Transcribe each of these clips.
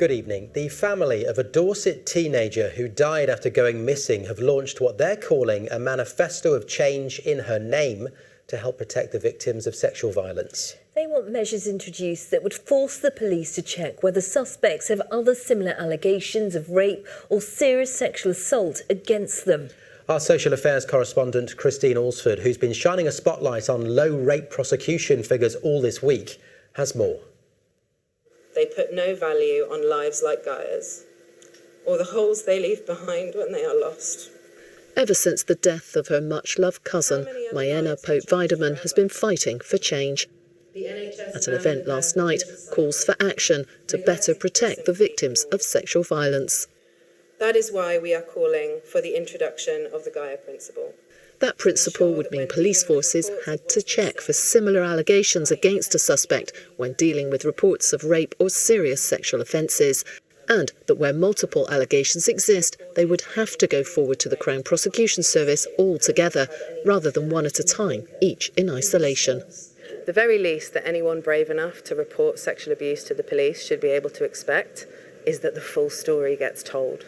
Good evening. The family of a Dorset teenager who died after going missing have launched what they're calling a manifesto of change in her name to help protect the victims of sexual violence. They want measures introduced that would force the police to check whether suspects have other similar allegations of rape or serious sexual assault against them. Our social affairs correspondent Christine Alsford, who's been shining a spotlight on low rape prosecution figures all this week, has more. They put no value on lives like Gaia's, or the holes they leave behind when they are lost. Ever since the death of her much-loved cousin, Mayenna Pope-Weideman has been fighting for change. At an event last night, calls for action to better protect the victims of sexual violence. That is why we are calling for the introduction of the Gaia principle. That principle would mean police forces had to check for similar allegations against a suspect when dealing with reports of rape or serious sexual offences, and that where multiple allegations exist, they would have to go forward to the Crown Prosecution Service all together, rather than one at a time, each in isolation. The very least that anyone brave enough to report sexual abuse to the police should be able to expect is that the full story gets told.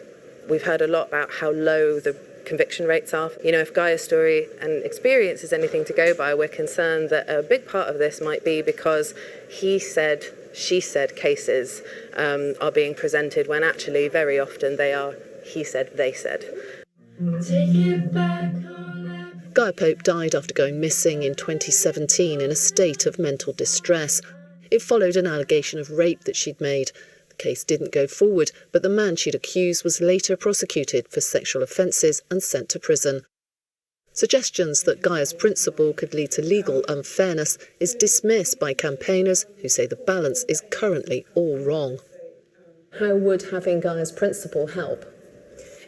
We've heard a lot about how low the conviction rates are. You know, if Gaia's story and experience is anything to go by, we're concerned that a big part of this might be because he said, she said cases are being presented when actually very often they are he said, they said. Gaia Pope died after going missing in 2017 in a state of mental distress. It followed an allegation of rape that she'd made. The case didn't go forward, but the man she'd accused was later prosecuted for sexual offences and sent to prison. Suggestions that Gaia's principle could lead to legal unfairness is dismissed by campaigners who say the balance is currently all wrong. How would having Gaia's principle help?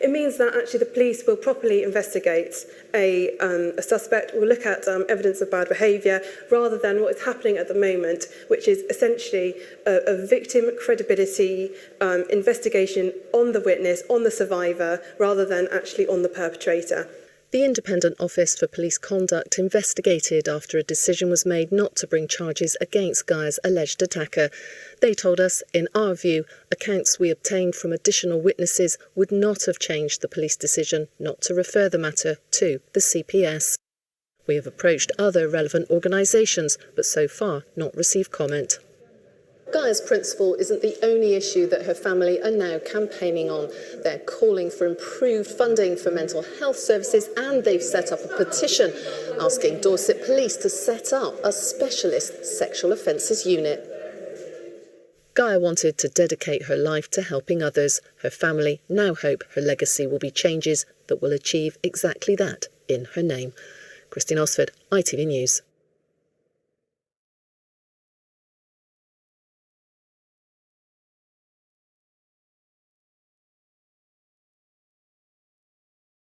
It means that actually the police will properly investigate a suspect, will look at evidence of bad behaviour, rather than what is happening at the moment, which is essentially a victim credibility investigation on the witness, on the survivor, rather than actually on the perpetrator. The Independent Office for Police Conduct investigated after a decision was made not to bring charges against Gaia's alleged attacker. They told us, in our view, accounts we obtained from additional witnesses would not have changed the police decision not to refer the matter to the CPS. We have approached other relevant organisations, but so far not received comment. Gaia's principle isn't the only issue that her family are now campaigning on. They're calling for improved funding for mental health services, and they've set up a petition asking Dorset Police to set up a specialist sexual offences unit. Gaia wanted to dedicate her life to helping others. Her family now hope her legacy will be changes that will achieve exactly that in her name. Christine Alsford, ITV News.